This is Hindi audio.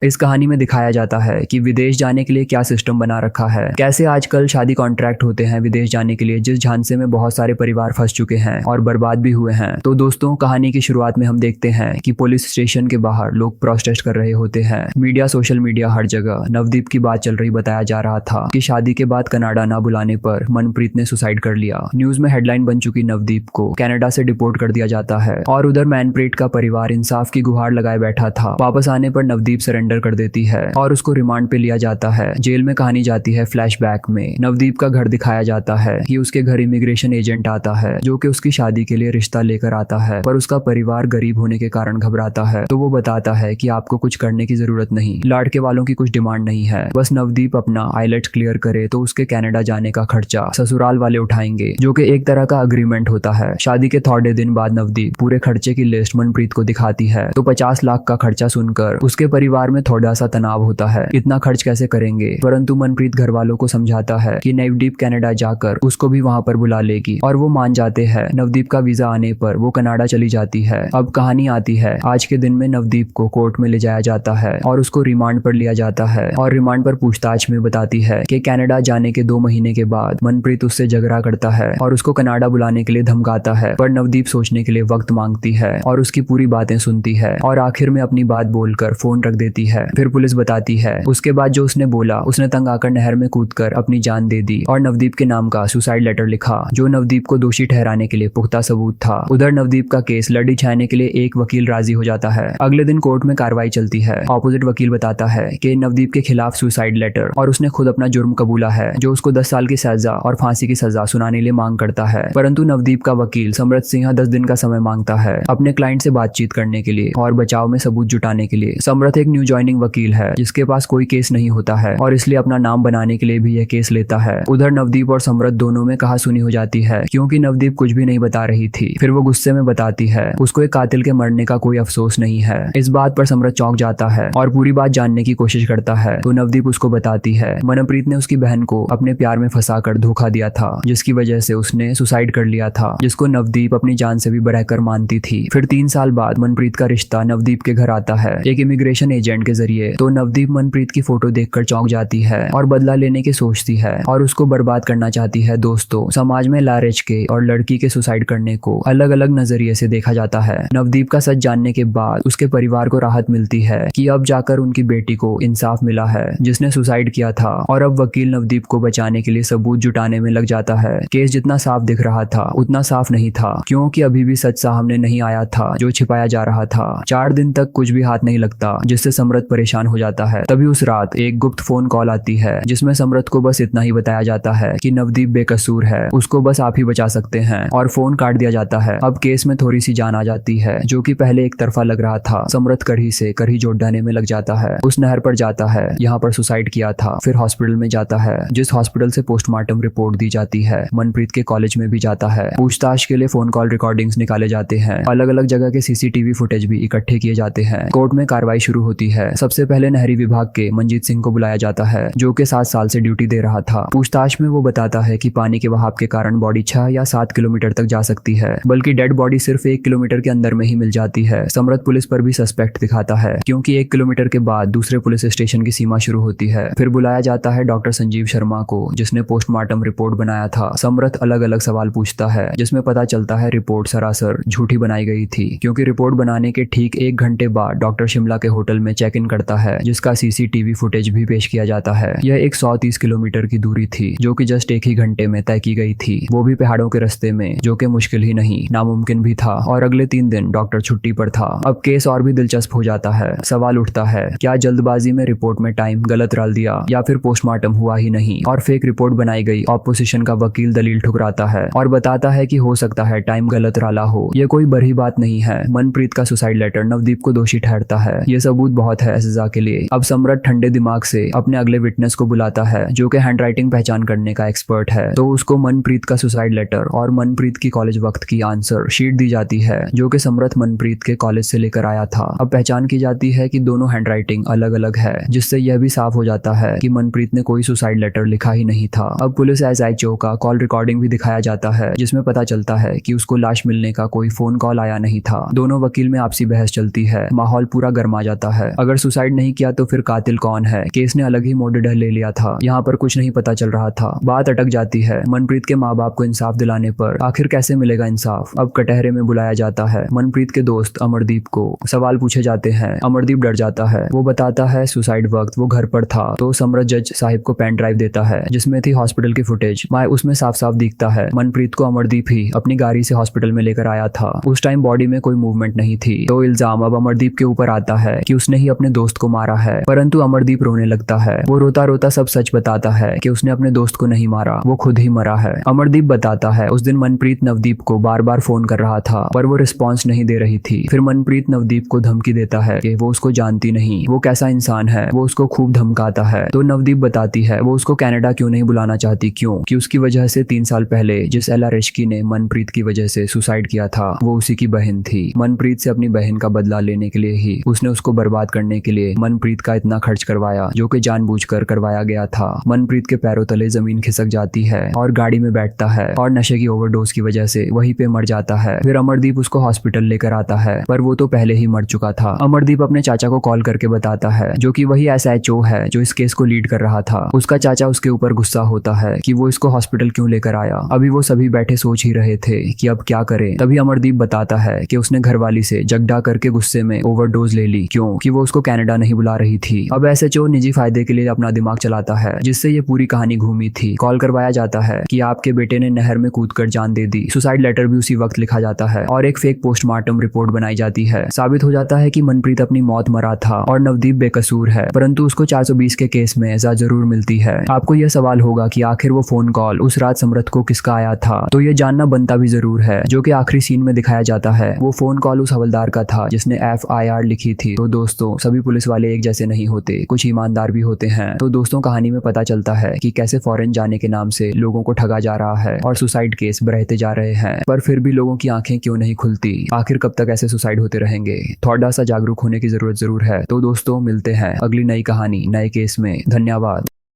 इस कहानी में दिखाया जाता है कि विदेश जाने के लिए क्या सिस्टम बना रखा है, कैसे आजकल शादी कॉन्ट्रैक्ट होते हैं विदेश जाने के लिए, जिस झांसे में बहुत सारे परिवार फंस चुके हैं और बर्बाद भी हुए हैं। तो दोस्तों, कहानी की शुरुआत में हम देखते हैं कि पुलिस स्टेशन के बाहर लोग प्रोटेस्ट कर रहे होते हैं। मीडिया, सोशल मीडिया, हर जगह नवदीप की बात चल रही। बताया जा रहा था कि शादी के बाद कनाडा ना बुलाने पर मनप्रीत ने सुसाइड कर लिया। न्यूज में हेडलाइन बन चुकी नवदीप को कनाडा से डिपोर्ट कर दिया जाता है और उधर मनप्रीत का परिवार इंसाफ की गुहार लगाए बैठा था। वापस आने पर नवदीप सरेंडर कर देती है और उसको रिमांड पे लिया जाता है। जेल में कहानी जाती है फ्लैशबैक में। नवदीप का घर दिखाया जाता है कि उसके घर इमिग्रेशन एजेंट आता है जो कि उसकी शादी के लिए रिश्ता लेकर आता है, पर उसका परिवार गरीब होने के कारण घबराता है। तो वो बताता है कि आपको कुछ करने की जरूरत नहीं, लड़के वालों की कुछ डिमांड नहीं है, बस नवदीप अपना आइलेट्स क्लियर करे तो उसके कनाडा जाने का खर्चा ससुराल वाले उठाएंगे, जो कि एक तरह का अग्रीमेंट होता है। शादी के थोड़े दिन बाद नवदीप पूरे खर्चे की लिस्ट मनप्रीत को दिखाती है तो 50 लाख का खर्चा सुनकर उसके परिवार में थोड़ा सा तनाव होता है, इतना खर्च कैसे करेंगे। परंतु मनप्रीत घर वालों को समझाता है कि नवदीप कनाडा जाकर उसको भी वहां पर बुला लेगी और वो मान जाते हैं। नवदीप का वीजा आने पर वो कनाडा चली जाती है। अब कहानी आती है आज के दिन में। नवदीप को कोर्ट में ले जाया जाता है और उसको रिमांड पर लिया जाता है और रिमांड पर पूछताछ में बताती है कि कनाडा जाने के 2 महीने के बाद मनप्रीत उससे झगड़ा करता है और उसको कनाडा बुलाने के लिए धमकाता है, पर नवदीप सोचने के लिए वक्त मांगती है और उसकी पूरी बातें सुनती है और आखिर में अपनी बात बोलकर फोन रख देती है। फिर पुलिस बताती है उसके बाद जो उसने बोला, उसने तंग आकर नहर में कूदकर अपनी जान दे दी और नवदीप के नाम का सुसाइड लेटर लिखा जो नवदीप को दोषी ठहराने के लिए पुख्ता सबूत था। उधर नवदीप का केस लड़ी छाने के लिए एक वकील राजी हो जाता है। अगले दिन कोर्ट में कार्रवाई चलती है। ऑपोजिट वकील बताता है कि नवदीप के खिलाफ सुसाइड लेटर और उसने खुद अपना जुर्म कबूला है, जो उसको 10 साल की सजा और फांसी की सजा सुनाने के लिए मांग करता है। परंतु नवदीप का वकील समृत सिंह 10 दिन का समय मांगता है अपने क्लाइंट से बातचीत करने के लिए और बचाव में सबूत जुटाने के लिए। समृत एक न्यू ज्वाइनिंग वकील है जिसके पास कोई केस नहीं होता है और इसलिए अपना नाम बनाने के लिए भी यह केस लेता है। उधर नवदीप और समृत दोनों में कहा सुनी हो जाती है क्योंकि नवदीप कुछ भी नहीं बता रही थी। फिर वो गुस्से में बताती है उसको एक कातिल के मरने का कोई अफसोस नहीं है। इस बात पर समृत चौंक जाता है और पूरी बात जानने की कोशिश करता है तो नवदीप उसको बताती है मनप्रीत ने उसकी बहन को अपने प्यार में फंसाकर धोखा दिया था, जिसकी वजह से उसने सुसाइड कर लिया था, जिसको नवदीप अपनी जान से भी बढ़कर मानती थी। फिर 3 साल बाद मनप्रीत का रिश्ता नवदीप के घर आता है एक इमिग्रेशन एजेंट के जरिए। तो नवदीप मनप्रीत की फोटो देखकर चौंक जाती है और बदला लेने की सोचती है और उसको बर्बाद करना चाहती है। दोस्तों, समाज में लारेज के और लड़की के सुसाइड करने को अलग अलग नजरिए से देखा जाता है। नवदीप का सच जानने के बाद उसके परिवार को राहत मिलती है कि अब जाकर उनकी बेटी को इंसाफ मिला है जिसने सुसाइड किया था, और अब वकील नवदीप को बचाने के लिए सबूत जुटाने में लग जाता है। केस जितना साफ दिख रहा था उतना साफ नहीं था, क्योंकि अभी भी सच सामने नहीं आया था जो छिपाया जा रहा था। 4 दिन तक कुछ भी हाथ नहीं लगता, जिससे समृत परेशान हो जाता है। तभी उस रात एक गुप्त फोन कॉल आती है जिसमें समृत को बस इतना ही बताया जाता है कि नवदीप बेकसूर है, उसको बस आप ही बचा सकते हैं, और फोन काट दिया जाता है। अब केस में थोड़ी सी जान आ जाती है, जो कि पहले एक तरफा लग रहा था। समृत कढ़ी से कढ़ी जोड़ने में लग जाता है। उस नहर पर जाता है, यहाँ पर सुसाइड किया था। फिर हॉस्पिटल में जाता है, जिस हॉस्पिटल से पोस्टमार्टम रिपोर्ट दी जाती है। मनप्रीत के कॉलेज में भी जाता है। पूछताछ के लिए फोन कॉल रिकॉर्डिंग्स निकाले जाते हैं। अलग अलग जगह के सीसीटीवी फुटेज भी इकट्ठे किए जाते हैं। कोर्ट में कार्रवाई शुरू होती है। सबसे पहले नहरी विभाग के मंजीत सिंह को बुलाया जाता है, जो कि 7 साल से ड्यूटी दे रहा था। पूछताछ में वो बताता है कि पानी के बहाव के कारण बॉडी 6 या 7 किलोमीटर तक जा सकती है, बल्कि डेड बॉडी सिर्फ 1 किलोमीटर के अंदर में ही मिल जाती है। समृत पुलिस पर भी सस्पेक्ट दिखाता है, क्योंकि 1 किलोमीटर के बाद दूसरे पुलिस स्टेशन की सीमा शुरू होती है। फिर बुलाया जाता है डॉक्टर संजीव शर्मा को, जिसने पोस्टमार्टम रिपोर्ट बनाया था। समृत अलग अलग सवाल पूछता है, जिसमें पता चलता है रिपोर्ट सरासर झूठी बनाई गई थी, क्योंकि रिपोर्ट बनाने के ठीक 1 घंटे बाद डॉक्टर शिमला के होटल में चेक इन करता है, जिसका सीसीटीवी फुटेज भी पेश किया जाता है। यह एक 130 किलोमीटर की दूरी थी, जो कि जस्ट 1 ही घंटे में तय की गई थी, वो भी पहाड़ों के रास्ते में, जो कि मुश्किल ही नहीं नामुमकिन भी था। और अगले 3 दिन डॉक्टर छुट्टी पर था। अब केस और भी दिलचस्प हो जाता है। सवाल उठता है, क्या जल्दबाजी में रिपोर्ट में टाइम गलत डाल दिया, या फिर पोस्टमार्टम हुआ ही नहीं और फेक रिपोर्ट बनाई गई। ऑपोजिशन का वकील दलील ठुकराता है और बताता है कि हो सकता है टाइम गलत डाला हो, यह कोई बड़ी बात नहीं है। मनप्रीत का सुसाइड लेटर नवदीप को दोषी ठहरता है, यह सबूत बहुत है सजा के लिए। अब सम्राट ठंडे दिमाग से अपने अगले विटनेस को बुलाता है, जो कि हैंडराइटिंग पहचान करने का एक्सपर्ट है। तो उसको मनप्रीत का सुसाइड लेटर और मनप्रीत की कॉलेज वक्त की आंसर शीट दी जाती है, जो कि सम्राट मनप्रीत के कॉलेज से लेकर आया था। अब पहचान की जाती है कि दोनों हैंडराइटिंग अलग अलग है, जिससे यह भी साफ हो जाता है कि मनप्रीत ने कोई सुसाइड लेटर लिखा ही नहीं था। अब पुलिस एसएचओ का कॉल रिकॉर्डिंग भी दिखाया जाता है, जिसमें पता चलता है कि उसको लाश मिलने का कोई फोन कॉल आया नहीं था। दोनों वकील में आपसी बहस चलती है, माहौल पूरा गर्मा जाता है। अगर सुसाइड नहीं किया तो फिर कातिल कौन है। केस ने अलग ही मोड़ ले लिया था, यहाँ पर कुछ नहीं पता चल रहा था। बात अटक जाती है। मनप्रीत के माँ बाप को इंसाफ दिलाने पर आखिर कैसे मिलेगा इंसाफ। अब कटहरे में बुलाया जाता है मनप्रीत के दोस्त अमरदीप को। सवाल पूछे जाते हैं। अमरदीप डर जाता है। वो बताता है सुसाइड वक्त वो घर पर था। तो समरत जज साहिब को पेन ड्राइव देता है जिसमें थी हॉस्पिटल की फुटेज। उसमें साफ साफ दिखता है मनप्रीत को अमरदीप ही अपनी गाड़ी से हॉस्पिटल में लेकर आया था। उस टाइम बॉडी में कोई मूवमेंट नहीं थी। तो इल्जाम अब अमरदीप के ऊपर आता है कि उसने ही अपने दोस्त को मारा है। परंतु अमरदीप रोने लगता है। वो रोता रोता सब सच बताता है कि उसने अपने दोस्त को नहीं मारा, वो खुद ही मरा है। अमरदीप बताता है उस दिन मनप्रीत नवदीप को बार बार फोन कर रहा था पर वो रिस्पॉन्स नहीं दे रही थी। फिर मनप्रीत नवदीप को धमकी देता है कि वो उसको जानती नहीं, वो कैसा इंसान है। वो उसको खूब धमकाता है। तो नवदीप बताती है वो उसको कनाडा क्यों नहीं बुलाना चाहती। क्यों? कि उसकी वजह से 3 साल पहले जिस एला रिश्की ने मनप्रीत की वजह से सुसाइड किया था वो उसी की बहन थी। मनप्रीत से अपनी बहन का बदला लेने के लिए ही उसने उसको बर्बाद करने के लिए मनप्रीत का इतना खर्च करवाया जो कि जानबूझकर करवाया गया था। मनप्रीत के पैरों तले जमीन खिसक जाती है और गाड़ी में बैठता है और नशे की ओवरडोज की वजह से वहीं पे मर जाता है। फिर अमरदीप उसको हॉस्पिटल लेकर आता है पर वो तो पहले ही मर चुका था। अमरदीप अपने चाचा को कॉल करके बताता है जो कि वही SHO है जो इस केस को लीड कर रहा था। उसका चाचा उसके ऊपर गुस्सा होता है कि वो इसको हॉस्पिटल क्यों लेकर आया। अभी वो सभी बैठे सोच ही रहे थे कि अब क्या करें। तभी अमरदीप बताता है कि उसने घरवाली से जगड़ा करके गुस्से में ओवरडोज ले ली। क्यों? कि वो उसको कनाडा नहीं बुला रही थी। अब SHO निजी फायदे के लिए अपना दिमाग चलाता है जिससे ये पूरी कहानी घूमी थी। कॉल करवाया जाता है कि आपके बेटे ने नहर में कूदकर जान दे दी। सुसाइड लेटर भी उसी वक्त लिखा जाता है और एक फेक पोस्टमार्टम रिपोर्ट बनाई जाती है। साबित हो जाता है कि मनप्रीत अपनी मौत मरा था और नवदीप बेकसूर है, परंतु उसको 420 के केस में सजा जरूर मिलती है। आपको यह सवाल होगा कि आखिर वो फोन कॉल उस रात समरत को किसका आया था, तो ये जानना बनता भी जरूर है। जो कि आखिरी सीन में दिखाया जाता है वो फोन कॉल उस हवलदार का था जिसने FIR लिखी थी। तो दोस्तों सभी पुलिस वाले एक जैसे नहीं होते, कुछ ईमानदार भी होते हैं। तो दोस्तों कहानी में पता चलता है कि कैसे फॉरेन जाने के नाम से लोगों को ठगा जा रहा है और सुसाइड केस बढ़ते जा रहे हैं, पर फिर भी लोगों की आंखें क्यों नहीं खुलती। आखिर कब तक ऐसे सुसाइड होते रहेंगे। थोड़ा सा जागरूक होने की जरूरत जरूर है। तो दोस्तों मिलते हैं अगली नई कहानी नए केस में। धन्यवाद।